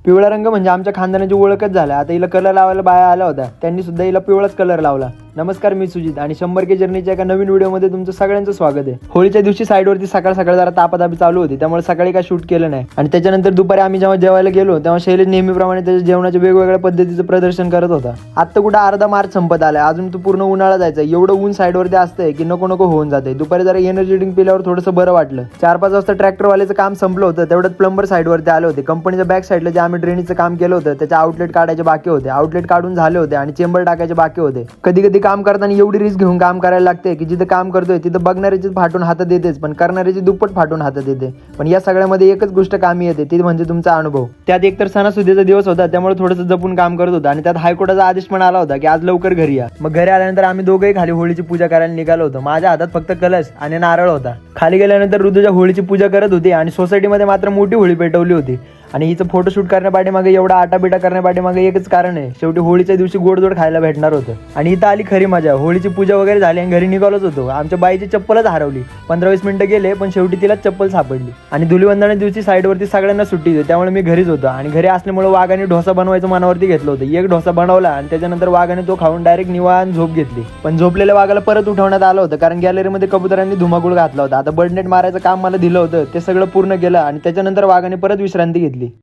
पिवळा रंग म्हणजे आमच्या खानदानाची ओळखच झाला. आता हिला कलर लावायला बाया आल्या होत्या, त्यांनी सुद्धा हिला पिवळाच कलर लावला. नमस्कार, मी सुजित आणि 100K जर्नीच्या एका नवीन व्हिडिओमध्ये तुमचं सगळ्यांचं स्वागत आहे. होळीच्या दिवशी साईडवरती सकाळ सकाळ जरा तापातापी चालू होती, त्यामुळे सकाळी काय शूट केलं नाही. आणि त्याच्यानंतर दुपारी आम्ही जेव्हा जेवायला गेलो तेव्हा शैलेश नेहमीप्रमाणे त्याच्या जेवणाच्या वेगवेगळ्या पद्धतीचं प्रदर्शन करत होता. आता कुठं अर्धा मार्च संपत आलाय, अजून तो पूर्ण उन्हाळा जायचा. एवढं ऊन साईडवरती असतंय की नको नको होऊन जाते. दुपारी जरा एनर्जी ड्रिंक पिल्यावर थोडंसं बरं वाटलं. 4-5 वाजता ट्रॅक्टरवाल्याचं काम संपलं होतं, तेवढ्यात प्लंबर साईडवरती आले होते. कंपनीच्या बॅक साईडला जे आम्ही ड्रेनेजचं काम केलं होतं त्याचे आउटलेट काढायचे बाकी होते. आउटलेट काढून झाले होते आणि चेंबर टाकायचे बाकी होते. कधी कधी काम करताना एवढी रिस्क घेऊन काम करायला लागते की जिथं काम करतोय तिथं बघणाऱ्याची फाटून हातात येतेच, पण करणाऱ्याची दुप्पट फाटून हातात येते. पण या सगळ्यामध्ये एकच गोष्ट कामी येते, ती म्हणजे तुमचा अनुभव. त्यात एकतर सणासुदीचा दिवस होता, त्यामुळे थोडंसं जपून काम करत होता. आणि त्यात हायकोर्टाचा आदेश पण आला होता की आज लवकर घरी या. मग घरी आल्यानंतर आम्ही दोघंही खाली होळीची पूजा करायला निघालो होतो. माझ्या हातात फक्त कलश आणि नारळ होता. खाली गेल्यानंतर ऋतुजा होळीची पूजा करत होती आणि सोसायटीमध्ये मात्र मोठी होळी पेटवली होती. आणि हिचं फोटोशूट करण्यापाठीमागे एवढा आटापिटा करण्यापाठीमागे एकच कारण आहे, शेवटी होळीच्या दिवशी गोडधोड खायला भेटणार होतं. आणि इथं आली खरी मजा. होळीची पूजा वगैरे झाली आणि घरी निघालोच होतो. आमच्या बाईची चप्पलच हरवली. 15-20 मिनिटं गेले, पण शेवटी तिला चप्पल सापडली. आणि धुलीवंदना दिवशी साईडवरती सगळ्यांना सुट्टी होती, त्यामुळे मी घरीच होतो. आणि घरी असल्यामुळे वाघाने डोसा बनवायचं मनावरती घेतलं होतं. एक डोसा बनवला आणि त्याच्यानंतर वाघाने तो खाऊन डायरेक्ट निवांत झोप घेतली. पण झोपलेल्या वाघाला परत उठवण्यात आलं होतं, कारण गॅलरीमध्ये कबुतरांनी धुमाकूळ घातला होता. आता बर्डनेट मारायचं काम मला दिलं होतं, ते सगळं पूर्ण केलं आणि त्याच्यानंतर वाघाने परत विश्रांती घेतली.